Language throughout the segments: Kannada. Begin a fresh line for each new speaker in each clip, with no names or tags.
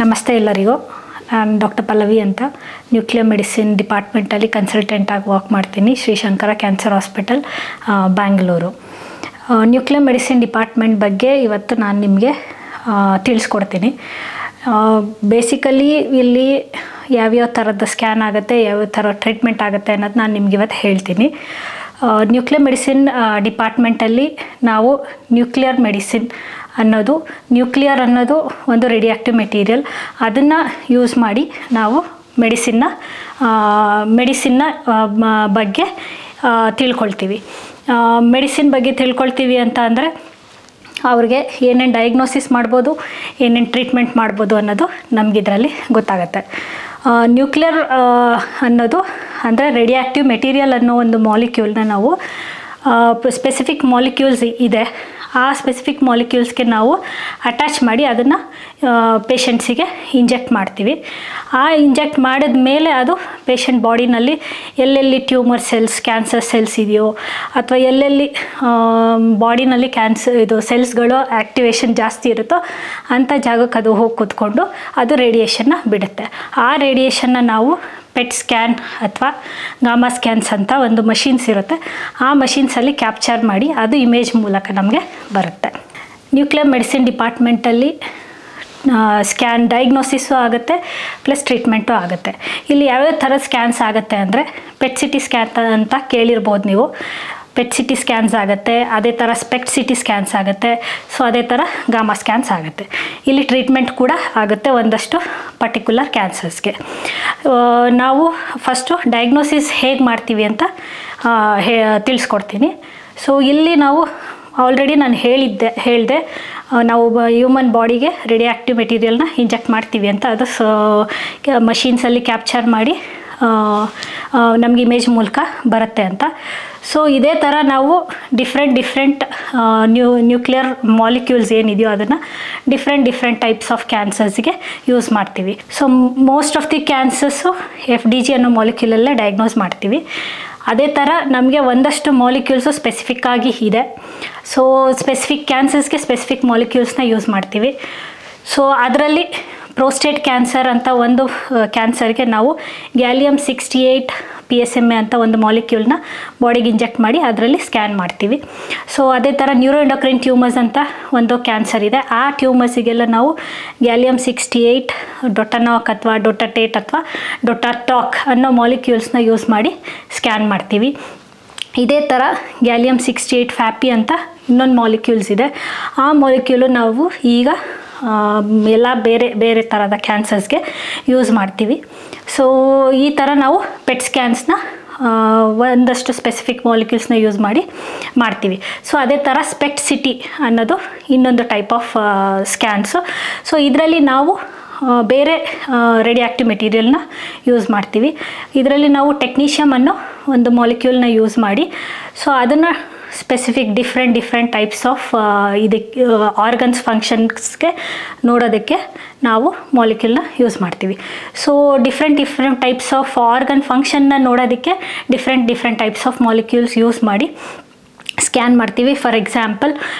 ನಮಸ್ತೆ ಎಲ್ಲರಿಗೂ. ನಾನು ಡಾಕ್ಟರ್ ಪಲ್ಲವಿ ಅಂತ ನ್ಯೂಕ್ಲಿಯರ್ ಮೆಡಿಸಿನ್ ಡಿಪಾರ್ಟ್ಮೆಂಟಲ್ಲಿ ಕನ್ಸಲ್ಟೆಂಟಾಗಿ ವರ್ಕ್ ಮಾಡ್ತೀನಿ, Shri Shankara cancer hospital Bangalore. Nuclear medicine department ಬಗ್ಗೆ ಇವತ್ತು ನಾನು ನಿಮಗೆ ತಿಳಿಸ್ಕೊಡ್ತೀನಿ. ಬೇಸಿಕಲಿ ಇಲ್ಲಿ ಯಾವ್ಯಾವ ಥರದ ಸ್ಕ್ಯಾನ್ ಆಗುತ್ತೆ, ಯಾವ್ಯಾವ ಥರ ಟ್ರೀಟ್ಮೆಂಟ್ ಆಗುತ್ತೆ ಅನ್ನೋದು ನಾನು ನಿಮ್ಗೆ ಇವತ್ತು ಹೇಳ್ತೀನಿ. ನ್ಯೂಕ್ಲಿಯರ್ ಮೆಡಿಸಿನ್ ಡಿಪಾರ್ಟ್ಮೆಂಟಲ್ಲಿ ನಾವು ನ್ಯೂಕ್ಲಿಯರ್ ಮೆಡಿಸಿನ್ ನ್ಯೂಕ್ಲಿಯರ್ ಅನ್ನೋದು ಒಂದು ರೇಡಿಯಾಕ್ಟಿವ್ ಮೆಟೀರಿಯಲ್, ಅದನ್ನು ಯೂಸ್ ಮಾಡಿ ನಾವು ಮೆಡಿಸಿನ್ನ ಬಗ್ಗೆ ತಿಳ್ಕೊಳ್ತೀವಿ. ಮೆಡಿಸಿನ್ ಬಗ್ಗೆ ತಿಳ್ಕೊಳ್ತೀವಿ ಅಂತ ಅಂದರೆ ಅವ್ರಿಗೆ ಏನೇನು ಡಯಾಗ್ನೋಸಿಸ್ ಮಾಡ್ಬೋದು, ಏನೇನು ಟ್ರೀಟ್ಮೆಂಟ್ ಮಾಡ್ಬೋದು ಅನ್ನೋದು ನಮಗಿದರಲ್ಲಿ ಗೊತ್ತಾಗುತ್ತೆ. ನ್ಯೂಕ್ಲಿಯರ್ ಅನ್ನೋದು ಅಂದರೆ ರೇಡಿಯಾಕ್ಟಿವ್ ಮೆಟೀರಿಯಲ್ ಅನ್ನೋ ಒಂದು ಮಾಲಿಕ್ಯೂಲ್ನ ನಾವು ಸ್ಪೆಸಿಫಿಕ್ ಮಾಲಿಕ್ಯೂಲ್ಸ್ ಇದೆ, ಆ ಸ್ಪೆಸಿಫಿಕ್ ಮಾಲಿಕ್ಯೂಲ್ಸ್ಗೆ ನಾವು ಅಟ್ಯಾಚ್ ಮಾಡಿ ಅದನ್ನು ಪೇಷಂಟ್ಸಿಗೆ ಇಂಜೆಕ್ಟ್ ಮಾಡ್ತೀವಿ. ಆ ಇಂಜೆಕ್ಟ್ ಮಾಡಿದ ಮೇಲೆ ಅದು ಪೇಷಂಟ್ ಬಾಡಿನಲ್ಲಿ ಎಲ್ಲೆಲ್ಲಿ ಟ್ಯೂಮರ್ ಸೆಲ್ಸ್, ಕ್ಯಾನ್ಸರ್ ಸೆಲ್ಸ್ ಇದೆಯೋ ಅಥವಾ ಎಲ್ಲೆಲ್ಲಿ ಬಾಡಿನಲ್ಲಿ ಸೆಲ್ಸ್ಗಳು ಆ್ಯಕ್ಟಿವೇಶನ್ ಜಾಸ್ತಿ ಇರುತ್ತೋ ಅಂಥ ಜಾಗಕ್ಕೆ ಅದು ಹೋಗಿ ಕೂತ್ಕೊಂಡು ಅದು ರೇಡಿಯೇಷನ್ನ ಬಿಡುತ್ತೆ. ಆ ರೇಡಿಯೇಷನ್ನ ನಾವು ಪೆಟ್ ಸ್ಕ್ಯಾನ್ ಅಥವಾ ಗಾಮಾ ಸ್ಕ್ಯಾನ್ಸ್ ಅಂತ ಒಂದು ಮಷೀನ್ಸ್ ಇರುತ್ತೆ, ಆ ಮಷೀನ್ಸಲ್ಲಿ ಕ್ಯಾಪ್ಚರ್ ಮಾಡಿ ಅದು ಇಮೇಜ್ ಮೂಲಕ ನಮಗೆ ಬರುತ್ತೆ. ನ್ಯೂಕ್ಲಿಯರ್ ಮೆಡಿಸಿನ್ ಡಿಪಾರ್ಟ್ಮೆಂಟಲ್ಲಿ ಸ್ಕ್ಯಾನ್ ಡಯಾಗ್ನೋಸಿಸು ಆಗುತ್ತೆ, ಪ್ಲಸ್ ಟ್ರೀಟ್ಮೆಂಟು ಆಗುತ್ತೆ. ಇಲ್ಲಿ ಯಾವ್ಯಾವ ಥರ ಸ್ಕ್ಯಾನ್ಸ್ ಆಗುತ್ತೆ ಅಂದರೆ ಪೆಟ್ ಸಿಟಿ ಸ್ಕ್ಯಾನ್ ಅಂತ ಕೇಳಿರ್ಬೋದು ನೀವು. ಪೆಟ್ ಸಿಟಿ ಸ್ಕ್ಯಾನ್ಸ್ ಆಗುತ್ತೆ, ಅದೇ ಥರ ಸ್ಪೆಕ್ಟ್ ಸಿಟಿ ಸ್ಕ್ಯಾನ್ಸ್ ಆಗುತ್ತೆ, ಸೊ ಅದೇ ಥರ ಗಾಮಾ ಸ್ಕ್ಯಾನ್ಸ್ ಆಗುತ್ತೆ. ಇಲ್ಲಿ ಟ್ರೀಟ್ಮೆಂಟ್ ಕೂಡ ಆಗುತ್ತೆ ಒಂದಷ್ಟು ಪರ್ಟಿಕ್ಯುಲರ್ ಕ್ಯಾನ್ಸರ್ಸ್ಗೆ. ನಾವು ಫಸ್ಟು ಡಯಾಗ್ನೋಸಿಸ್ ಹೇಗೆ ಮಾಡ್ತೀವಿ ಅಂತ ತಿಳಿಸ್ಕೊಡ್ತೀನಿ. ಸೊ ಇಲ್ಲಿ ನಾವು ಆಲ್ರೆಡಿ ನಾನು ಹೇಳಿದೆ ನಾವು ಹ್ಯೂಮನ್ ಬಾಡಿಗೆ ರೇಡಿಯಾಕ್ಟಿವ್ ಮೆಟೀರಿಯಲ್ನ ಇಂಜೆಕ್ಟ್ ಮಾಡ್ತೀವಿ ಅಂತ. ಅದು ಮಷೀನ್ಸಲ್ಲಿ ಕ್ಯಾಪ್ಚರ್ ಮಾಡಿ ನಮಗೆ ಇಮೇಜ್ ಮೂಲಕ ಬರುತ್ತೆ ಅಂತ. ಸೊ ಇದೇ ಥರ ನಾವು ಡಿಫ್ರೆಂಟ್ ನ್ಯೂಕ್ಲಿಯರ್ ಮಾಲಿಕ್ಯೂಲ್ಸ್ ಏನಿದೆಯೋ ಅದನ್ನು ಡಿಫ್ರೆಂಟ್ ಟೈಪ್ಸ್ ಆಫ್ ಕ್ಯಾನ್ಸರ್ಸ್ಗೆ ಯೂಸ್ ಮಾಡ್ತೀವಿ. So most of the cancers FDG ಅನ್ನೋ ಮಾಲಿಕ್ಯೂಲಲ್ಲೇ ಡಯಾಗ್ನೋಸ್ ಮಾಡ್ತೀವಿ. ಅದೇ ಥರ ನಮಗೆ ಒಂದಷ್ಟು ಮಾಲಿಕ್ಯೂಲ್ಸು ಸ್ಪೆಸಿಫಿಕ್ ಆಗಿ ಇದೆ. ಸೊ ಸ್ಪೆಸಿಫಿಕ್ ಕ್ಯಾನ್ಸರ್ಸ್ಗೆ ಸ್ಪೆಸಿಫಿಕ್ ಮಾಲಿಕ್ಯೂಲ್ಸ್ನ ಯೂಸ್ ಮಾಡ್ತೀವಿ. ಸೊ ಅದರಲ್ಲಿ ಪ್ರೋಸ್ಟೇಟ್ ಕ್ಯಾನ್ಸರ್ ಅಂತ ಒಂದು ಕ್ಯಾನ್ಸರ್ಗೆ ನಾವು ಗ್ಯಾಲಿಯಮ್-68 PSMA ಅಂತ ಒಂದು ಮಾಲಿಕ್ಯೂಲ್ನ ಬಾಡಿಗೆ ಇಂಜೆಕ್ಟ್ ಮಾಡಿ ಅದರಲ್ಲಿ ಸ್ಕ್ಯಾನ್ ಮಾಡ್ತೀವಿ. ಸೊ ಅದೇ ಥರ ನ್ಯೂರೋಎಂಡೋಕ್ರೈನ್ ಟ್ಯೂಮರ್ಸ್ ಅಂತ ಒಂದು ಕ್ಯಾನ್ಸರ್ ಇದೆ, ಆ ಟ್ಯೂಮರ್ಸಿಗೆಲ್ಲ ನಾವು ಗ್ಯಾಲಿಯಮ್-68 ಡೊಟನಾಕ್ ಅಥವಾ ಡೊಟಟೇಟ್ ಅಥವಾ ಡೊಟಾಟಾಕ್ ಅನ್ನೋ ಮಾಲಿಕ್ಯೂಲ್ಸ್ನ ಯೂಸ್ ಮಾಡಿ ಸ್ಕ್ಯಾನ್ ಮಾಡ್ತೀವಿ. ಇದೇ ಥರ ಗ್ಯಾಲಿಯಮ್-68 ಫ್ಯಾಪಿ ಅಂತ ಇನ್ನೊಂದು ಮಾಲಿಕ್ಯೂಲ್ಸ್ ಇದೆ, ಆ ಮಾಲಿಕ್ಯೂಲು ನಾವು ಈಗ ಎಲ್ಲ ಬೇರೆ ಥರದ ಕ್ಯಾನ್ಸರ್ಸ್ಗೆ ಯೂಸ್ ಮಾಡ್ತೀವಿ. ಸೊ ಈ ಥರ ನಾವು ಪೆಟ್ ಸ್ಕ್ಯಾನ್ಸ್ನ ಒಂದಷ್ಟು ಸ್ಪೆಸಿಫಿಕ್ ಮಾಲಿಕ್ಯೂಲ್ಸ್ನ ಯೂಸ್ ಮಾಡಿ ಮಾಡ್ತೀವಿ. ಸೊ ಅದೇ ಥರ ಸ್ಪೆಕ್ಟ್ ಸಿಟಿ ಅನ್ನೋದು ಇನ್ನೊಂದು ಟೈಪ್ ಆಫ್ ಸ್ಕ್ಯಾನ್ಸು. ಸೊ ಇದರಲ್ಲಿ ನಾವು ಬೇರೆ ರೇಡಿಯಾಕ್ಟಿವ್ ಮೆಟೀರಿಯಲ್ನ ಯೂಸ್ ಮಾಡ್ತೀವಿ. ಇದರಲ್ಲಿ ನಾವು ಟೆಕ್ನೀಷಿಯಮ್ ಅನ್ನೋ ಒಂದು ಮಾಲಿಕ್ಯೂಲ್ನ ಯೂಸ್ ಮಾಡಿ ಸೊ ಅದನ್ನು ಸ್ಪೆಸಿಫಿಕ್ ಡಿಫ್ರೆಂಟ್ ಟೈಪ್ಸ್ ಆಫ್ ಇದಕ್ಕೆ ಆರ್ಗನ್ಸ್ ಫಂಕ್ಷನ್ಸ್ಗೆ ನೋಡೋದಕ್ಕೆ ನಾವು ಮಾಲಿಕ್ಯೂಲ್ನ ಯೂಸ್ ಮಾಡ್ತೀವಿ. So different types of organ ಫಂಕ್ಷನ್ನ ನೋಡೋದಕ್ಕೆ different types of molecules use ಮಾಡಿ ಸ್ಕ್ಯಾನ್ ಮಾಡ್ತೀವಿ. ಫಾರ್ ಎಕ್ಸಾಂಪಲ್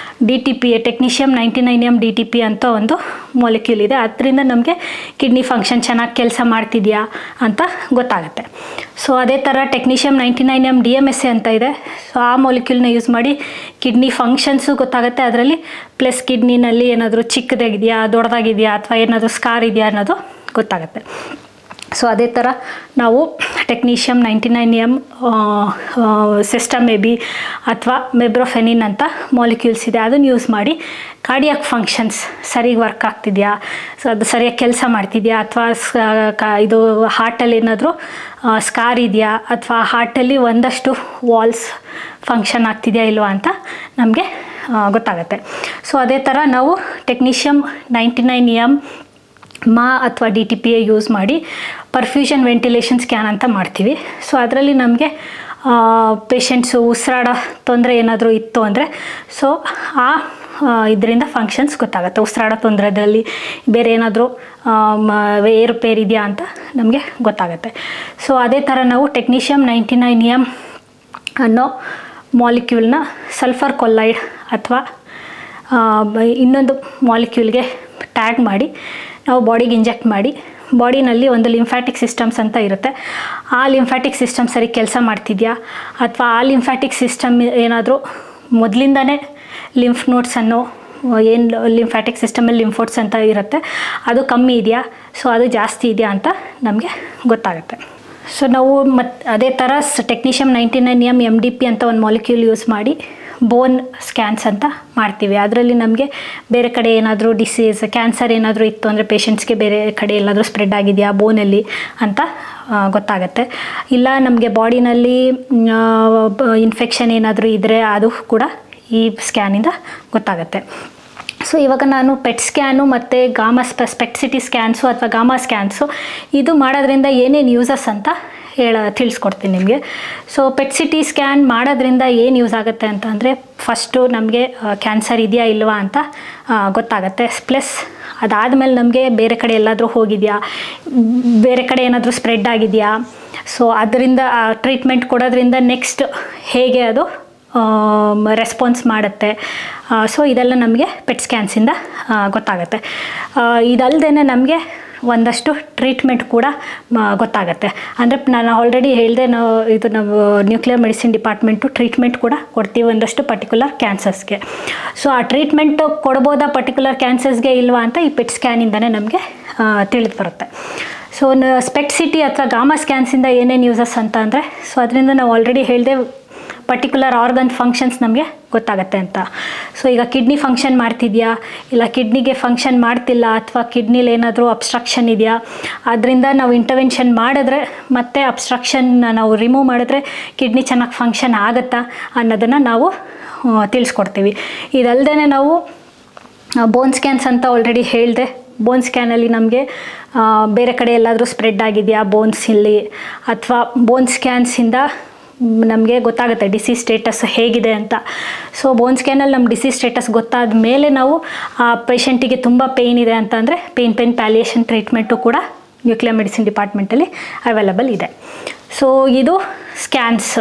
DTP ಟೆಕ್ನೀಷಿಯಮ್-99M DTP ಅಂತ ಒಂದು ಮಾಲಿಕ್ಯೂಲ್ ಇದೆ, ಅದರಿಂದ ನಮಗೆ ಕಿಡ್ನಿ ಫಂಕ್ಷನ್ ಚೆನ್ನಾಗಿ ಕೆಲಸ ಮಾಡ್ತಿದೆಯಾ ಅಂತ ಗೊತ್ತಾಗುತ್ತೆ. ಸೊ ಅದೇ ಥರ ಟೆಕ್ನೀಷಿಯಮ್-99M DMSA ಅಂತ ಇದೆ, ಸೊ ಆ ಮಾಲಿಕ್ಯೂಲ್ನ ಯೂಸ್ ಮಾಡಿ ಕಿಡ್ನಿ ಫಂಕ್ಷನ್ಸು ಗೊತ್ತಾಗುತ್ತೆ, ಅದರಲ್ಲಿ ಪ್ಲಸ್ ಕಿಡ್ನಿನಲ್ಲಿ ಏನಾದರೂ ಚಿಕ್ಕದಾಗಿದೆಯಾ, ದೊಡ್ಡದಾಗಿದೆಯಾ ಅಥವಾ ಏನಾದರೂ ಸ್ಕಾರ್ ಇದೆಯಾ ಅನ್ನೋದು ಗೊತ್ತಾಗುತ್ತೆ. ಸೊ ಅದೇ ಥರ ನಾವು ಟೆಕ್ನೀಷಿಯಮ್-99M ಸಿಸ್ಟಮ್ ಅಥವಾ ಮೆಬ್ರೋಫೆನಿನ್ ಅಂತ ಮಾಲಿಕ್ಯೂಲ್ಸ್ ಇದೆ, ಅದನ್ನು ಯೂಸ್ ಮಾಡಿ ಕಾರ್ಡಿಯಾಕ್ ಫಂಕ್ಷನ್ಸ್ ಸರಿಗೆ ವರ್ಕ್ ಆಗ್ತಿದೆಯಾ, ಸೊ ಅದು ಸರಿಯಾಗಿ ಕೆಲಸ ಮಾಡ್ತಿದೆಯಾ ಅಥವಾ ಇದು ಹಾರ್ಟಲ್ಲಿ ಏನಾದರೂ ಸ್ಕಾರ್ ಇದೆಯಾ ಅಥವಾ ಹಾರ್ಟಲ್ಲಿ ಒಂದಷ್ಟು ವಾಲ್ಸ್ ಫಂಕ್ಷನ್ ಆಗ್ತಿದೆಯಾ ಇಲ್ವಾ ಅಂತ ನಮಗೆ ಗೊತ್ತಾಗುತ್ತೆ. ಸೊ ಅದೇ ಥರ ನಾವು ಟೆಕ್ನೀಷಿಯಮ್-99M ಅಥವಾ DTPA ಯೂಸ್ ಮಾಡಿ ಪರ್ಫ್ಯೂಷನ್ ವೆಂಟಿಲೇಷನ್ ಸ್ಕ್ಯಾನ್ ಅಂತ ಮಾಡ್ತೀವಿ. ಸೊ ಅದರಲ್ಲಿ ನಮಗೆ ಪೇಷಂಟ್ಸು ಉಸಿರಾಡೋ ತೊಂದರೆ ಏನಾದರೂ ಇತ್ತು ಅಂದರೆ ಸೊ ಆ ಇದರಿಂದ ಫಂಕ್ಷನ್ಸ್ ಗೊತ್ತಾಗುತ್ತೆ. ಉಸಿರಾಡೋ ತೊಂದರೆದಲ್ಲಿ ಬೇರೆ ಏನಾದರೂ ಏರುಪೇರು ಇದೆಯಾ ಅಂತ ನಮಗೆ ಗೊತ್ತಾಗುತ್ತೆ. ಸೊ ಅದೇ ಥರ ನಾವು ಟೆಕ್ನೀಷಿಯಮ್-99M ಅನ್ನೋ ಮಾಲಿಕ್ಯೂಲ್ನ ಸಲ್ಫರ್ ಕೊಲ್ಲೈಡ್ ಅಥವಾ ಇನ್ನೊಂದು ಮಾಲಿಕ್ಯೂಲ್ಗೆ ಟ್ಯಾಗ್ ಮಾಡಿ ನಾವು ಬಾಡಿಗೆ ಇಂಜೆಕ್ಟ್ ಮಾಡಿ ಬಾಡಿನಲ್ಲಿ ಒಂದು ಲಿಂಫ್ಯಾಟಿಕ್ ಸಿಸ್ಟಮ್ಸ್ ಅಂತ ಇರುತ್ತೆ. ಆ ಲಿಂಫ್ಯಾಟಿಕ್ ಸಿಸ್ಟಮ್ ಸರಿ ಕೆಲಸ ಮಾಡ್ತಿದೆಯಾ ಅಥವಾ ಆ ಲಿಂಫ್ಯಾಟಿಕ್ ಸಿಸ್ಟಮ್ ಏನಾದರೂ ಮೊದಲಿಂದನೇ ಲಿಂಫ್ ನೋಟ್ಸನ್ನು ಏನು ಲಿಂಫ್ಯಾಟಿಕ್ ಸಿಸ್ಟಮಲ್ಲಿ ಲಿಂಫೋಟ್ಸ್ ಅಂತ ಇರುತ್ತೆ ಅದು ಕಮ್ಮಿ ಇದೆಯಾ, ಸೊ ಅದು ಜಾಸ್ತಿ ಇದೆಯಾ ಅಂತ ನಮಗೆ ಗೊತ್ತಾಗುತ್ತೆ. ಸೊ ನಾವು ಅದೇ ಥರ ಟೆಕ್ನಿಷಿಯಮ್ 99M MDP ಅಂತ ಒಂದು ಮಾಲಿಕ್ಯೂಲ್ ಯೂಸ್ ಮಾಡಿ ಬೋನ್ ಸ್ಕ್ಯಾನ್ಸ್ ಅಂತ ಮಾಡ್ತೀವಿ. ಅದರಲ್ಲಿ ನಮಗೆ ಬೇರೆ ಕಡೆ ಏನಾದರೂ ಡಿಸೀಸ್ ಕ್ಯಾನ್ಸರ್ ಏನಾದರೂ ಇತ್ತು ಅಂದರೆ ಪೇಷಂಟ್ಸ್ಗೆ ಬೇರೆ ಕಡೆ ಎಲ್ಲಾದರೂ ಸ್ಪ್ರೆಡ್ ಆಗಿದೆಯಾ ಬೋನಲ್ಲಿ ಅಂತ ಗೊತ್ತಾಗುತ್ತೆ. ಇಲ್ಲ ನಮಗೆ ಬಾಡಿನಲ್ಲಿ ಇನ್ಫೆಕ್ಷನ್ ಏನಾದರೂ ಇದ್ದರೆ ಅದು ಕೂಡ ಈ ಸ್ಕ್ಯಾನಿಂದ ಗೊತ್ತಾಗುತ್ತೆ. ಸೊ ಇವಾಗ ನಾನು ಪೆಟ್ ಸ್ಕ್ಯಾನು ಮತ್ತು ಸ್ಪೆಕ್ಟ್ ಸಿಟಿ ಸ್ಕ್ಯಾನ್ಸು ಅಥವಾ ಗಾಮಾ ಸ್ಕ್ಯಾನ್ಸು ಇದು ಮಾಡೋದ್ರಿಂದ ಏನೇನು ಯೂಸಸ್ ಅಂತ ತಿಳಿಸ್ಕೊಡ್ತೀನಿ ನಿಮಗೆ. ಸೊ ಪೆಟ್ ಸಿಟಿ ಸ್ಕ್ಯಾನ್ ಮಾಡೋದ್ರಿಂದ ಏನು ಯೂಸ್ ಆಗುತ್ತೆ ಅಂತ ಅಂದರೆ ಫಸ್ಟು ನಮಗೆ ಕ್ಯಾನ್ಸರ್ ಇದೆಯಾ ಇಲ್ವಾ ಅಂತ ಗೊತ್ತಾಗುತ್ತೆ. ಪ್ಲಸ್ ಅದಾದಮೇಲೆ ನಮಗೆ ಬೇರೆ ಕಡೆ ಎಲ್ಲಾದರೂ ಹೋಗಿದೆಯಾ, ಬೇರೆ ಕಡೆ ಏನಾದರೂ ಸ್ಪ್ರೆಡ್ ಆಗಿದೆಯಾ, ಸೊ ಅದರಿಂದ ಟ್ರೀಟ್ಮೆಂಟ್ ಕೊಡೋದ್ರಿಂದ ನೆಕ್ಸ್ಟ್ ಹೇಗೆ ಅದು ರೆಸ್ಪಾನ್ಸ್ ಮಾಡುತ್ತೆ. ಸೊ ಇದೆಲ್ಲ ನಮಗೆ ಪೆಟ್ ಸ್ಕ್ಯಾನ್ಸಿಂದ ಗೊತ್ತಾಗುತ್ತೆ. ಇದಲ್ಲದೆ ನಮಗೆ ಒಂದಷ್ಟು ಟ್ರೀಟ್ಮೆಂಟ್ ಕೂಡ ಗೊತ್ತಾಗುತ್ತೆ. ಅಂದರೆ ನಾನು ಆಲ್ರೆಡಿ ಹೇಳಿದೆ, ನಾವು ನ್ಯೂಕ್ಲಿಯರ್ ಮೆಡಿಸಿನ್ ಡಿಪಾರ್ಟ್ಮೆಂಟು ಟ್ರೀಟ್ಮೆಂಟ್ ಕೂಡ ಕೊಡ್ತೀವಿ ಒಂದಷ್ಟು ಪರ್ಟಿಕ್ಯುಲರ್ ಕ್ಯಾನ್ಸರ್ಸ್ಗೆ. ಸೊ ಆ ಟ್ರೀಟ್ಮೆಂಟ್ ಕೊಡ್ಬೋದಾ ಪರ್ಟಿಕ್ಯುಲರ್ ಕ್ಯಾನ್ಸರ್ಸ್ಗೆ ಇಲ್ವಾ ಅಂತ ಈ ಪೆಟ್ ಸ್ಕ್ಯಾನಿಂದನೇ ನಮಗೆ ತಿಳಿದು ಬರುತ್ತೆ. ಸೊ ಸ್ಪೆಕ್ಟ್ ಸಿಟಿ ಅಥವಾ ಗಾಮಾ ಸ್ಕ್ಯಾನ್ಸಿಂದ ಏನೇನು ಯೂಸಸ್ ಅಂತ ಅಂದರೆ, ಸೊ ಅದರಿಂದ ನಾವು ಆಲ್ರೆಡಿ ಹೇಳಿದೆ ಪರ್ಟಿಕ್ಯುಲರ್ ಆರ್ಗನ್ ಫಂಕ್ಷನ್ಸ್ ನಮಗೆ ಗೊತ್ತಾಗುತ್ತೆ ಅಂತ. ಸೊ ಈಗ ಕಿಡ್ನಿ ಫಂಕ್ಷನ್ ಮಾಡ್ತಿದೆಯಾ, ಇಲ್ಲ ಕಿಡ್ನಿಗೆ ಫಂಕ್ಷನ್ ಮಾಡ್ತಿಲ್ಲ, ಅಥವಾ ಕಿಡ್ನಿಲಿ ಏನಾದರೂ ಅಬ್ಸ್ಟ್ರಕ್ಷನ್ ಇದೆಯಾ, ಅದರಿಂದ ನಾವು ಇಂಟರ್ವೆನ್ಷನ್ ಮಾಡಿದ್ರೆ ಮತ್ತು ಅಬ್ಸ್ಟ್ರಕ್ಷನ್ನ ನಾವು ರಿಮೂವ್ ಮಾಡಿದ್ರೆ ಕಿಡ್ನಿ ಚೆನ್ನಾಗಿ ಫಂಕ್ಷನ್ ಆಗುತ್ತಾ ಅನ್ನೋದನ್ನು ನಾವು ತಿಳಿಸ್ಕೊಡ್ತೀವಿ. ಇದಲ್ಲದೆ ನಾವು ಬೋನ್ ಸ್ಕ್ಯಾನ್ಸ್ ಅಂತ ಆಲ್ರೆಡಿ ಹೇಳಿದೆ. ಬೋನ್ ಸ್ಕ್ಯಾನಲ್ಲಿ ನಮಗೆ ಬೇರೆ ಕಡೆ ಎಲ್ಲಾದರೂ ಸ್ಪ್ರೆಡ್ ಆಗಿದೆಯಾ ಬೋನ್ಸ್ ಇಲ್ಲಿ, ಅಥವಾ ಬೋನ್ ಸ್ಕ್ಯಾನ್ಸಿಂದ ನಮಗೆ ಗೊತ್ತಾಗುತ್ತೆ ಡಿಸೀಸ್ ಸ್ಟೇಟಸ್ ಹೇಗಿದೆ ಅಂತ. ಸೊ ಬೋನ್ ಸ್ಕ್ಯಾನಲ್ಲಿ ನಮ್ಮ ಡಿಸೀಸ್ ಸ್ಟೇಟಸ್ ಗೊತ್ತಾದ ಮೇಲೆ ನಾವು ಆ ಪೇಷಂಟಿಗೆ ತುಂಬ ಪೇಯ್ನ್ ಇದೆ ಅಂತಂದರೆ ಪೇನ್ ಪ್ಯಾಲಿಯೇಷನ್ ಟ್ರೀಟ್ಮೆಂಟು ಕೂಡ ನ್ಯೂಕ್ಲಿಯರ್ ಮೆಡಿಸಿನ್ ಡಿಪಾರ್ಟ್ಮೆಂಟಲ್ಲಿ ಅವೈಲಬಲ್ ಇದೆ. ಸೊ ಇದು ಸ್ಕ್ಯಾನ್ಸ್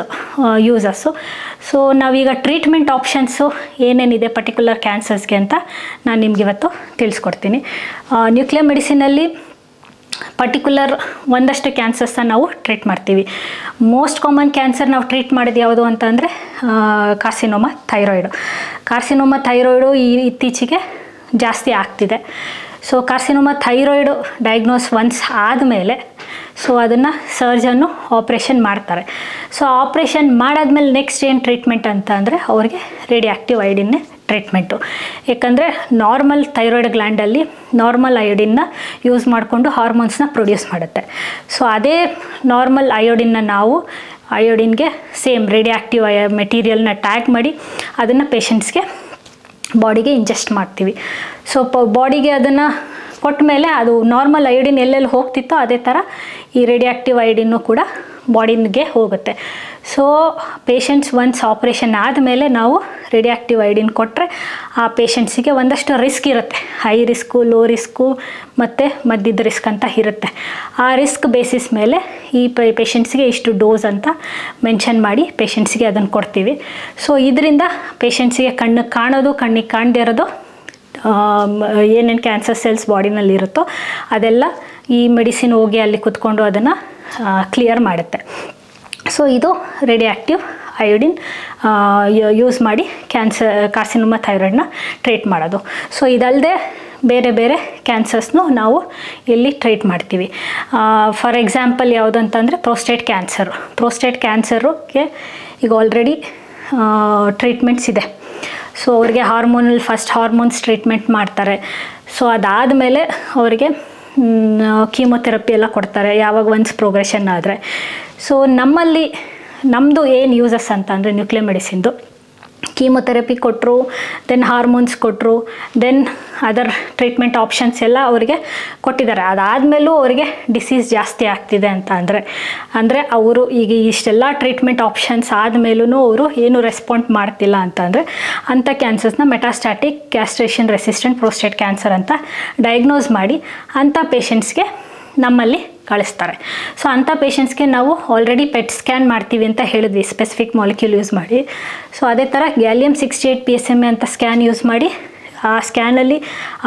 ಯೂಸಸ್ಸು. ಸೊ ನಾವೀಗ ಟ್ರೀಟ್ಮೆಂಟ್ ಆಪ್ಷನ್ಸು ಏನೇನಿದೆ ಪರ್ಟಿಕ್ಯುಲರ್ ಕ್ಯಾನ್ಸರ್ಸ್ಗೆ ಅಂತ ನಾನು ನಿಮ್ಗೆ ಇವತ್ತು ತಿಳಿಸ್ಕೊಡ್ತೀನಿ. ನ್ಯೂಕ್ಲಿಯರ್ ಮೆಡಿಸಿನಲ್ಲಿ ಪರ್ಟಿಕ್ಯುಲರ್ ಒಂದಷ್ಟು ಕ್ಯಾನ್ಸರ್ಸ್ನ ನಾವು ಟ್ರೀಟ್ ಮಾಡ್ತೀವಿ. ಮೋಸ್ಟ್ ಕಾಮನ್ ಕ್ಯಾನ್ಸರ್ ನಾವು ಟ್ರೀಟ್ ಮಾಡೋದು ಯಾವುದು ಅಂತ ಅಂದರೆ ಕಾರ್ಸಿನೋಮಾ ಥೈರಾಯ್ಡು ಇತ್ತೀಚೆಗೆ ಜಾಸ್ತಿ ಆಗ್ತಿದೆ. So carcinoma thyroid diagnose once ಆದಮೇಲೆ ಸೊ ಅದನ್ನು ಸರ್ಜನ್ನು ಆಪ್ರೇಷನ್ ಮಾಡ್ತಾರೆ. ಸೊ ಆಪ್ರೇಷನ್ ಮಾಡಾದ್ಮೇಲೆ ನೆಕ್ಸ್ಟ್ ಏನು ಟ್ರೀಟ್ಮೆಂಟ್ ಅಂತ ಅಂದರೆ ಅವ್ರಿಗೆ ರೇಡಿಯಾಕ್ಟಿವ್ ಅಯೋಡಿನ್ನೇ ಟ್ರೀಟ್ಮೆಂಟು. ಯಾಕಂದರೆ ನಾರ್ಮಲ್ ಥೈರಾಯ್ಡ್ ಗ್ಲ್ಯಾಂಡಲ್ಲಿ ನಾರ್ಮಲ್ ಅಯೋಡಿನ್ನ ಯೂಸ್ ಮಾಡಿಕೊಂಡು ಹಾರ್ಮೋನ್ಸ್ನ ಪ್ರೊಡ್ಯೂಸ್ ಮಾಡುತ್ತೆ. ಸೊ ಅದೇ ನಾರ್ಮಲ್ ಅಯೋಡಿನ್ನ ನಾವು ಅಯೋಡಿನ್ಗೆ ಸೇಮ್ ರೇಡಿಯಾಕ್ಟಿವ್ ಮೆಟೀರಿಯಲ್ನ ಟ್ಯಾಗ್ ಮಾಡಿ ಅದನ್ನು ಪೇಷಂಟ್ಸ್ಗೆ ಬಾಡಿಗೆ ಇಂಜೆಸ್ಟ್ ಮಾಡ್ತೀವಿ. ಸೊ ಬಾಡಿಗೆ ಅದನ್ನು ಕೊಟ್ಟ ಮೇಲೆ ಅದು ನಾರ್ಮಲ್ ಅಯೋಡಿನ್ ಎಲ್ಲೆಲ್ಲಿ ಹೋಗ್ತಿತ್ತೋ ಅದೇ ಥರ ಈ ರೇಡಿಯಾಕ್ಟಿವ್ ಅಯೋಡಿನ್ನು ಕೂಡ ಬಾಡಿಗೆ ಹೋಗುತ್ತೆ. ಸೊ ಪೇಷಂಟ್ಸ್ ಒನ್ಸ್ ಆಪ್ರೇಷನ್ ಆದಮೇಲೆ ನಾವು ರೇಡಿಯಾಕ್ಟಿವ್ ಅಯೋಡಿನ್ ಕೊಟ್ಟರೆ ಆ ಪೇಷಂಟ್ಸಿಗೆ ಒಂದಷ್ಟು ರಿಸ್ಕ್ ಇರುತ್ತೆ. ಹೈ ರಿಸ್ಕು, ಲೋ ರಿಸ್ಕು ಮತ್ತು ಮಧ್ಯದ ರಿಸ್ಕ್ ಅಂತ ಇರುತ್ತೆ. ಆ ರಿಸ್ಕ್ ಬೇಸಿಸ್ ಮೇಲೆ ಈ ಪೇಷಂಟ್ಸ್ಗೆ ಇಷ್ಟು ಡೋಸ್ ಅಂತ ಮೆನ್ಷನ್ ಮಾಡಿ ಪೇಷಂಟ್ಸ್ಗೆ ಅದನ್ನು ಕೊಡ್ತೀವಿ. ಸೊ ಇದರಿಂದ ಪೇಷಂಟ್ಸಿಗೆ ಕಣ್ಣಿಗೆ ಕಾಣೋದು, ಕಣ್ಣಿಗೆ ಕಾಣದೇ ಇರೋದು, ಏನೇನು ಕ್ಯಾನ್ಸರ್ ಸೆಲ್ಸ್ ಬಾಡಿನಲ್ಲಿ ಇರುತ್ತೋ ಅದೆಲ್ಲ ಈ ಮೆಡಿಸಿನ್ ಹೋಗಿ ಅಲ್ಲಿ ಕುತ್ಕೊಂಡು ಅದನ್ನು ಕ್ಲಿಯರ್ ಮಾಡುತ್ತೆ. ಸೊ ಇದು ರೇಡಿಯಾಕ್ಟಿವ್ ಅಯೋಡಿನ್ ಯೂಸ್ ಮಾಡಿ ಕಾರ್ಸಿನೋಮಾ ಥೈರಾಯ್ಡ್ನ ಟ್ರೀಟ್ ಮಾಡೋದು. ಸೊ ಇದಲ್ಲದೆ ಬೇರೆ ಬೇರೆ ಕ್ಯಾನ್ಸರ್ಸ್ನು ನಾವು ಇಲ್ಲಿ ಟ್ರೀಟ್ ಮಾಡ್ತೀವಿ. ಫಾರ್ ಎಕ್ಸಾಂಪಲ್ ಯಾವುದು ಅಂತಂದರೆ ಪ್ರೋಸ್ಟೇಟ್ ಕ್ಯಾನ್ಸರ್ಗೆ ಈಗ ಆಲ್ರೆಡಿ ಟ್ರೀಟ್ಮೆಂಟ್ಸ್ ಇದೆ. ಸೊ ಅವ್ರಿಗೆ ಫಸ್ಟ್ ಹಾರ್ಮೋನ್ಸ್ ಟ್ರೀಟ್ಮೆಂಟ್ ಮಾಡ್ತಾರೆ. ಸೊ ಅದಾದಮೇಲೆ ಅವರಿಗೆ ಕೀಮೊಥೆರಪಿ ಎಲ್ಲ ಕೊಡ್ತಾರೆ ಯಾವಾಗ ಒನ್ಸ್ ಪ್ರೋಗ್ರೆಷನ್ ಆದರೆ. ಸೊ ನಮ್ಮದು ಏನು ಯೂಸಸ್ ಅಂತ ಅಂದರೆ ನ್ಯೂಕ್ಲಿಯರ್ ಮೆಡಿಸಿನ್ದು ಕೀಮೊಥೆರಪಿ ಕೊಟ್ಟರು, ದೆನ್ ಹಾರ್ಮೋನ್ಸ್ ಕೊಟ್ಟರು, ದೆನ್ ಅದರ್ ಟ್ರೀಟ್ಮೆಂಟ್ ಆಪ್ಷನ್ಸ್ ಎಲ್ಲ ಅವರಿಗೆ ಕೊಟ್ಟಿದ್ದಾರೆ. ಅದಾದಮೇಲೂ ಅವರಿಗೆ ಡಿಸೀಸ್ ಜಾಸ್ತಿ ಆಗ್ತಿದೆ ಅಂತ ಅಂದರೆ ಅವರು ಈಗ ಇಷ್ಟೆಲ್ಲ ಟ್ರೀಟ್ಮೆಂಟ್ ಆಪ್ಷನ್ಸ್ ಆದಮೇಲೂ ಅವರು ಏನು ರೆಸ್ಪಾಂಡ್ ಮಾಡ್ತಿಲ್ಲ ಅಂತಂದರೆ ಅಂಥ ಕ್ಯಾನ್ಸರ್ಸ್ನ ಮೆಟಾಸ್ಟ್ಯಾಟಿಕ್ ಕ್ಯಾಸ್ಟ್ರೇಷನ್ ರೆಸಿಸ್ಟೆಂಟ್ ಪ್ರೋಸ್ಟೇಟ್ ಕ್ಯಾನ್ಸರ್ ಅಂತ ಡಯಾಗ್ನೋಸ್ ಮಾಡಿ ಅಂಥ ಪೇಷಂಟ್ಸ್ಗೆ ನಮ್ಮಲ್ಲಿ ಕಳಿಸ್ತಾರೆ. ಸೊ ಅಂಥ ಪೇಷಂಟ್ಸ್ಗೆ ನಾವು ಆಲ್ರೆಡಿ ಪೆಟ್ ಸ್ಕ್ಯಾನ್ ಮಾಡ್ತೀವಿ ಅಂತ ಹೇಳಿದ್ವಿ, ಸ್ಪೆಸಿಫಿಕ್ ಮಾಲಿಕ್ಯೂಲ್ ಯೂಸ್ ಮಾಡಿ. ಸೊ ಅದೇ ಥರ ಗ್ಯಾಲಿಯಮ್-68 PSMA ಅಂತ ಸ್ಕ್ಯಾನ್ ಯೂಸ್ ಮಾಡಿ ಆ ಸ್ಕ್ಯಾನಲ್ಲಿ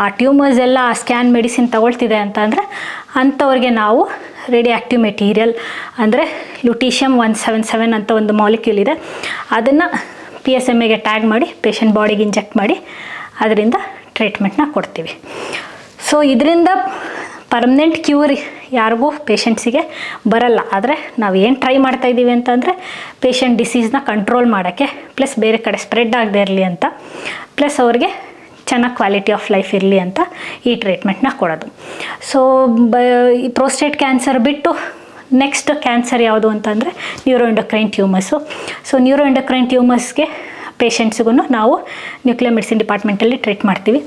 ಆ ಟ್ಯೂಮರ್ಸ್ ಎಲ್ಲ ಆ ಸ್ಕ್ಯಾನ್ ಮೆಡಿಸಿನ್ ತಗೊಳ್ತಿದೆ ಅಂತಂದರೆ ಅಂಥವ್ರಿಗೆ ನಾವು ರೇಡಿಯೋ ಆ್ಯಕ್ಟಿವ್ ಮೆಟೀರಿಯಲ್ ಅಂದರೆ ಲುಟೀಷಿಯಂ-177 ಅಂತ ಒಂದು ಮಾಲಿಕ್ಯೂಲ್ ಇದೆ, ಅದನ್ನು PSMAಗೆ ಟ್ಯಾಗ್ ಮಾಡಿ ಪೇಷಂಟ್ ಬಾಡಿಗೆ ಇಂಜೆಕ್ಟ್ ಮಾಡಿ ಅದರಿಂದ ಟ್ರೀಟ್ಮೆಂಟ್ನ ಕೊಡ್ತೀವಿ. ಸೊ ಇದರಿಂದ ಪರ್ಮನೆಂಟ್ ಕ್ಯೂರ್ ಯಾರಿಗೂ ಪೇಷಂಟ್ಸಿಗೆ ಬರಲ್ಲ. ಆದರೆ ನಾವು ಏನು ಟ್ರೈ ಮಾಡ್ತಾಯಿದ್ದೀವಿ ಅಂತಂದರೆ ಪೇಷಂಟ್ ಡಿಸೀಸ್ನ ಕಂಟ್ರೋಲ್ ಮಾಡೋಕ್ಕೆ, ಪ್ಲಸ್ ಬೇರೆ ಕಡೆ ಸ್ಪ್ರೆಡ್ ಆಗದೆ ಇರಲಿ ಅಂತ, ಪ್ಲಸ್ ಅವ್ರಿಗೆ ಚೆನ್ನಾಗಿ ಕ್ವಾಲಿಟಿ ಆಫ್ ಲೈಫ್ ಇರಲಿ ಅಂತ ಈ ಟ್ರೀಟ್ಮೆಂಟ್ನ ಕೊಡೋದು. ಸೊ ಈ ಪ್ರೋಸ್ಟೇಟ್ ಕ್ಯಾನ್ಸರ್ ಬಿಟ್ಟು ನೆಕ್ಸ್ಟ್ ಕ್ಯಾನ್ಸರ್ ಯಾವುದು ಅಂತಂದರೆ ನ್ಯೂರೋಎಂಡೋಕ್ರೈನ್ ಟ್ಯೂಮರ್ಸು. ಸೊ ನ್ಯೂರೋಎಂಡೋಕ್ರೈನ್ ಟ್ಯೂಮರ್ಸ್ಗೆ ಪೇಷಂಟ್ಸ್ಗೂ ನಾವು ನ್ಯೂಕ್ಲಿಯರ್ ಮೆಡಿಸಿನ್ ಡಿಪಾರ್ಟ್ಮೆಂಟಲ್ಲಿ ಟ್ರೀಟ್ ಮಾಡ್ತೀವಿ.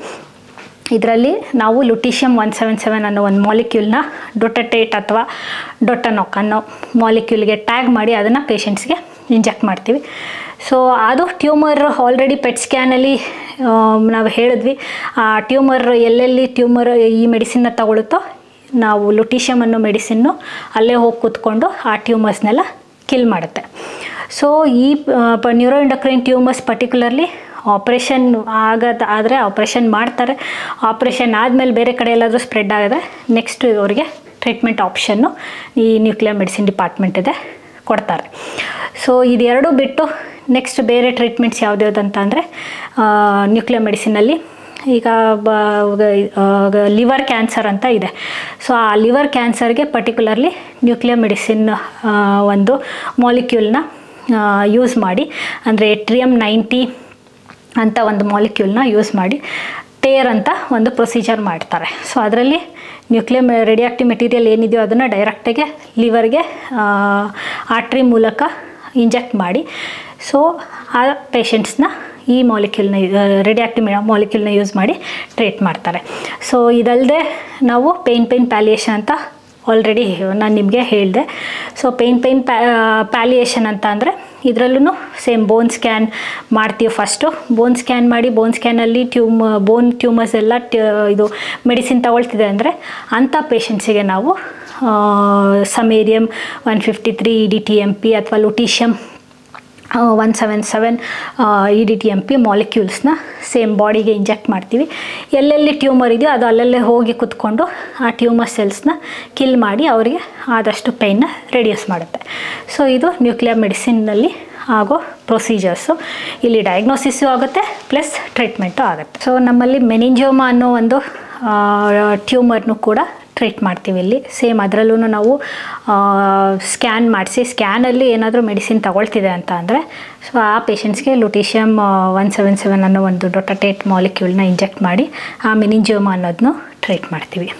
ಇದರಲ್ಲಿ ನಾವು ಲುಟೀಷಿಯಂ-177 ಅನ್ನೋ ಒಂದು ಮಾಲಿಕ್ಯೂಲ್ನ ಡೊಟಟೇಟ್ ಅಥವಾ ಡೊಟನೊಕ್ ಅನ್ನೋ ಮಾಲಿಕ್ಯೂಲ್ಗೆ ಟ್ಯಾಗ್ ಮಾಡಿ ಅದನ್ನು ಪೇಷಂಟ್ಸ್ಗೆ ಇಂಜೆಕ್ಟ್ ಮಾಡ್ತೀವಿ. ಸೊ ಅದು ಟ್ಯೂಮರ್ ಆಲ್ರೆಡಿ ಪೆಟ್ ಸ್ಕ್ಯಾನಲ್ಲಿ ನಾವು ಹೇಳಿದ್ವಿ, ಆ ಟ್ಯೂಮರ್ ಎಲ್ಲೆಲ್ಲಿ ಟ್ಯೂಮರ್ ಈ ಮೆಡಿಸಿನ್ನ ತಗೊಳುತ್ತೋ ನಾವು ಲುಟೀಷಿಯಂ ಅನ್ನೋ ಮೆಡಿಸಿನ್ನು ಅಲ್ಲೇ ಹೋಗಿ ಕೂತ್ಕೊಂಡು ಆ ಟ್ಯೂಮರ್ಸ್ನೆಲ್ಲ ಕಿಲ್ ಮಾಡುತ್ತೆ. ಸೊ ಈ ನ್ಯೂರೋಎಂಡೋಕ್ರೈನ್ ಟ್ಯೂಮರ್ಸ್ ಪರ್ಟಿಕ್ಯುಲರ್ಲಿ ಆಪ್ರೇಷನ್ ಆದರೆ ಆಪ್ರೇಷನ್ ಮಾಡ್ತಾರೆ. ಆಪ್ರೇಷನ್ ಆದಮೇಲೆ ಬೇರೆ ಕಡೆ ಎಲ್ಲಾದರೂ ಸ್ಪ್ರೆಡ್ ಆಗಿದ್ರೆ ನೆಕ್ಸ್ಟ್ ಅವರಿಗೆ ಟ್ರೀಟ್ಮೆಂಟ್ ಆಪ್ಷನ್ನು ಈ ನ್ಯೂಕ್ಲಿಯರ್ ಮೆಡಿಸಿನ್ ಡಿಪಾರ್ಟ್ಮೆಂಟ್ ಇದೆ ಕೊಡ್ತಾರೆ. ಸೊ ಇದೆರಡು ಬಿಟ್ಟು ನೆಕ್ಸ್ಟ್ ಬೇರೆ ಟ್ರೀಟ್ಮೆಂಟ್ಸ್ ಯಾವ್ದ್ಯಾವ್ದು ಅಂದರೆ ನ್ಯೂಕ್ಲಿಯರ್ ಮೆಡಿಸಿನಲ್ಲಿ ಈಗ ಲಿವರ್ ಕ್ಯಾನ್ಸರ್ ಅಂತ ಇದೆ. ಸೊ ಆ ಲಿವರ್ ಕ್ಯಾನ್ಸರ್ಗೆ ಪರ್ಟಿಕ್ಯುಲರ್ಲಿ ನ್ಯೂಕ್ಲಿಯರ್ ಮೆಡಿಸಿನ್ ಒಂದು ಮಾಲಿಕ್ಯೂಲ್ನ ಯೂಸ್ ಮಾಡಿ, ಅಂದರೆ Yttrium-90 ಅಂತ ಒಂದು ಮಾಲಿಕ್ಯೂಲ್ನ ಯೂಸ್ ಮಾಡಿ ಟೇರ್ ಅಂತ ಒಂದು ಪ್ರೊಸೀಜರ್ ಮಾಡ್ತಾರೆ. ಸೊ ಅದರಲ್ಲಿ ನ್ಯೂಕ್ಲಿಯರ್ ರೇಡಿಯೋ ಆ್ಯಕ್ಟಿವ್ ಮೆಟೀರಿಯಲ್ ಏನಿದೆಯೋ ಅದನ್ನು ಡೈರೆಕ್ಟಾಗೆ ಲಿವರ್ಗೆ ಆರ್ಟ್ರಿ ಮೂಲಕ ಇಂಜೆಕ್ಟ್ ಮಾಡಿ ಸೊ ಆ ಪೇಷಂಟ್ಸ್ನ ಈ ಮಾಲಿಕ್ಯೂಲ್ನ ರೇಡಿಯೋ ಆ್ಯಕ್ಟಿವ್ ಮಾಲಿಕ್ಯೂಲ್ನ ಯೂಸ್ ಮಾಡಿ ಟ್ರೀಟ್ ಮಾಡ್ತಾರೆ. ಸೊ ಇದಲ್ಲದೆ ನಾವು ಪೇನ್ ಪ್ಯಾಲಿಯೇಷನ್ ಅಂತ ಆಲ್ರೆಡಿ ನಾನು ನಿಮಗೆ ಹೇಳಿದೆ. ಸೊ ಪೇನ್ ಪ್ಯಾಲಿಯೇಷನ್ ಅಂತ ಅಂದರೆ ಇದರಲ್ಲೂ ಸೇಮ್ ಬೋನ್ ಸ್ಕ್ಯಾನ್ ಮಾಡ್ತೀವಿ. ಫಸ್ಟು ಬೋನ್ ಸ್ಕ್ಯಾನ್ ಮಾಡಿ ಬೋನ್ ಸ್ಕ್ಯಾನಲ್ಲಿ ಬೋನ್ ಟ್ಯೂಮರ್ಸ್ ಎಲ್ಲ ಇದು ಮೆಡಿಸಿನ್ ತಗೊಳ್ತಿದೆ ಅಂದರೆ ಅಂಥ ಪೇಷಂಟ್ಸಿಗೆ ನಾವು ಸಮೇರಿಯಂ-153 EDTMP ಅಥವಾ ಲುಟೀಷಿಯಂ-177 EDTMP ಮಾಲಿಕ್ಯೂಲ್ಸ್ನ ಸೇಮ್ ಬಾಡಿಗೆ ಇಂಜೆಕ್ಟ್ ಮಾಡ್ತೀವಿ. ಎಲ್ಲೆಲ್ಲಿ ಟ್ಯೂಮರ್ ಇದೆಯೋ ಅದು ಅಲ್ಲಲ್ಲೇ ಹೋಗಿ ಕುತ್ಕೊಂಡು ಆ ಟ್ಯೂಮರ್ ಸೆಲ್ಸ್ನ ಕಿಲ್ ಮಾಡಿ ಅವರಿಗೆ ಆದಷ್ಟು ಪೇಯ್ನ ರೆಡ್ಯೂಸ್ ಮಾಡುತ್ತೆ. ಸೊ ಇದು ನ್ಯೂಕ್ಲಿಯರ್ ಮೆಡಿಸಿನ್ನಲ್ಲಿ ಆಗೋ ಪ್ರೊಸೀಜರ್ಸು. ಇಲ್ಲಿ ಡಯಾಗ್ನೋಸಿಸು ಆಗುತ್ತೆ ಪ್ಲಸ್ ಟ್ರೀಟ್ಮೆಂಟು ಆಗುತ್ತೆ. ಸೊ ನಮ್ಮಲ್ಲಿ ಮೆನಿಂಜಿಯೋಮಾ ಅನ್ನೋ ಒಂದು ಟ್ಯೂಮರ್ನು ಕೂಡ ಟ್ರೀಟ್ ಮಾಡ್ತೀವಿ. ಇಲ್ಲಿ ಸೇಮ್ ಅದರಲ್ಲೂ ನಾವು ಸ್ಕ್ಯಾನ್ ಮಾಡಿಸಿ ಸ್ಕ್ಯಾನಲ್ಲಿ ಏನಾದರೂ ಮೆಡಿಸಿನ್ ತಗೊಳ್ತಿದೆ ಅಂತ ಅಂದರೆ ಸೊ ಆ ಪೇಷಂಟ್ಸ್ಗೆ ಲುಟೀಷಿಯಂ-177 ಅನ್ನೋ ಒಂದು ಡೊಟಟೇಟ್ ಮಾಲಿಕ್ಯೂಲ್ನ ಇಂಜೆಕ್ಟ್ ಮಾಡಿ ಆ ಮೆನಿಂಜಿಯೋಮಾ ಅನ್ನೋದನ್ನು ಟ್ರೀಟ್ ಮಾಡ್ತೀವಿ.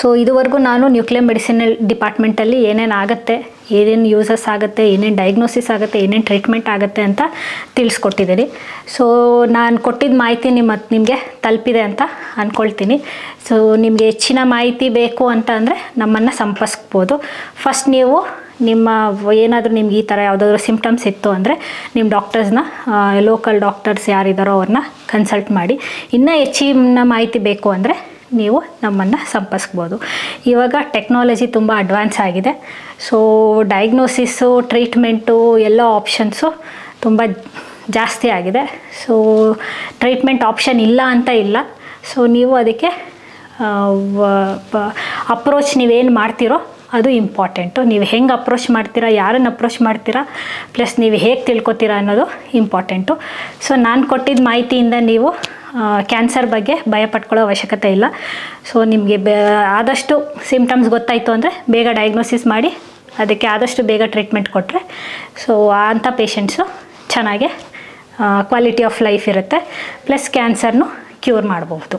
ಸೊ ಇದುವರೆಗೂ ನಾನು ನ್ಯೂಕ್ಲಿಯರ್ ಮೆಡಿಸಿನ್ ಡಿಪಾರ್ಟ್ಮೆಂಟಲ್ಲಿ ಏನೇನು ಆಗುತ್ತೆ, ಏನೇನು ಯೂಸಸ್ ಆಗುತ್ತೆ, ಏನೇನು ಡಯಾಗ್ನೋಸಿಸ್ ಆಗುತ್ತೆ, ಏನೇನು ಟ್ರೀಟ್ಮೆಂಟ್ ಆಗುತ್ತೆ ಅಂತ ತಿಳಿಸ್ಕೊಟ್ಟಿದ್ದೀನಿ. ಸೊ ನಾನು ಕೊಟ್ಟಿದ್ದ ಮಾಹಿತಿ ನಿಮಗೆ ತಲುಪಿದೆ ಅಂತ ಅಂದ್ಕೊಳ್ತೀನಿ. ಸೊ ನಿಮಗೆ ಹೆಚ್ಚಿನ ಮಾಹಿತಿ ಬೇಕು ಅಂತ ಅಂದರೆ ನಮ್ಮನ್ನು ಸಂಪರ್ಸ್ಬೋದು. ಫಸ್ಟ್ ನೀವು ನಿಮ್ಮ ಏನಾದರೂ ನಿಮ್ಗೆ ಈ ಥರ ಯಾವುದಾದ್ರೂ ಸಿಮ್ಟಮ್ಸ್ ಇತ್ತು ಅಂದರೆ ನಿಮ್ಮ ಡಾಕ್ಟರ್ಸ್ನ ಲೋಕಲ್ ಡಾಕ್ಟರ್ಸ್ ಯಾರಿದ್ದಾರೋ ಅವ್ರನ್ನ ಕನ್ಸಲ್ಟ್ ಮಾಡಿ. ಇನ್ನೂ ಹೆಚ್ಚಿನ ಮಾಹಿತಿ ಬೇಕು ಅಂದರೆ ನೀವು ನಮ್ಮನ್ನು ಸಂಪರ್ಸ್ಬೋದು. ಇವಾಗ ಟೆಕ್ನಾಲಜಿ ತುಂಬ ಅಡ್ವಾನ್ಸ್ ಆಗಿದೆ. ಸೊ ಡಯಾಗ್ನೋಸಿಸ್ಸು ಟ್ರೀಟ್ಮೆಂಟು ಎಲ್ಲ ಆಪ್ಷನ್ಸು ತುಂಬ ಜಾಸ್ತಿ ಆಗಿದೆ. ಸೊ ಟ್ರೀಟ್ಮೆಂಟ್ ಆಪ್ಷನ್ ಇಲ್ಲ ಅಂತ ಇಲ್ಲ. ಸೊ ನೀವು ಅದಕ್ಕೆ ಅಪ್ರೋಚ್ ನೀವೇನು ಮಾಡ್ತೀರೋ ಅದು ಇಂಪಾರ್ಟೆಂಟು. ನೀವು ಹೆಂಗೆ ಅಪ್ರೋಚ್ ಮಾಡ್ತೀರಾ, ಯಾರನ್ನು ಅಪ್ರೋಚ್ ಮಾಡ್ತೀರಾ, ಪ್ಲಸ್ ನೀವು ಹೇಗೆ ತಿಳ್ಕೊತೀರಾ ಅನ್ನೋದು ಇಂಪಾರ್ಟೆಂಟು. ಸೊ ನಾನು ಕೊಟ್ಟಿದ್ದ ಮಾಹಿತಿಯಿಂದ ನೀವು ಕ್ಯಾನ್ಸರ್ ಬಗ್ಗೆ ಭಯಪಟ್ಕೊಳ್ಳೋ ಅವಶ್ಯಕತೆ ಇಲ್ಲ. ಸೊ ನಿಮಗೆ ಆದಷ್ಟು ಸಿಮ್ಟಮ್ಸ್ ಗೊತ್ತಾಯಿತು ಅಂದರೆ ಬೇಗ ಡಯಾಗ್ನೋಸಿಸ್ ಮಾಡಿ ಅದಕ್ಕೆ ಆದಷ್ಟು ಬೇಗ ಟ್ರೀಟ್ಮೆಂಟ್ ಕೊಟ್ಟರೆ ಸೊ ಅಂಥ ಪೇಷಂಟ್ಸು ಚೆನ್ನಾಗೆ ಕ್ವಾಲಿಟಿ ಆಫ್ ಲೈಫ್ ಇರುತ್ತೆ, ಪ್ಲಸ್ ಕ್ಯಾನ್ಸರ್ನು ಕ್ಯೂರ್ ಮಾಡಬಹುದು.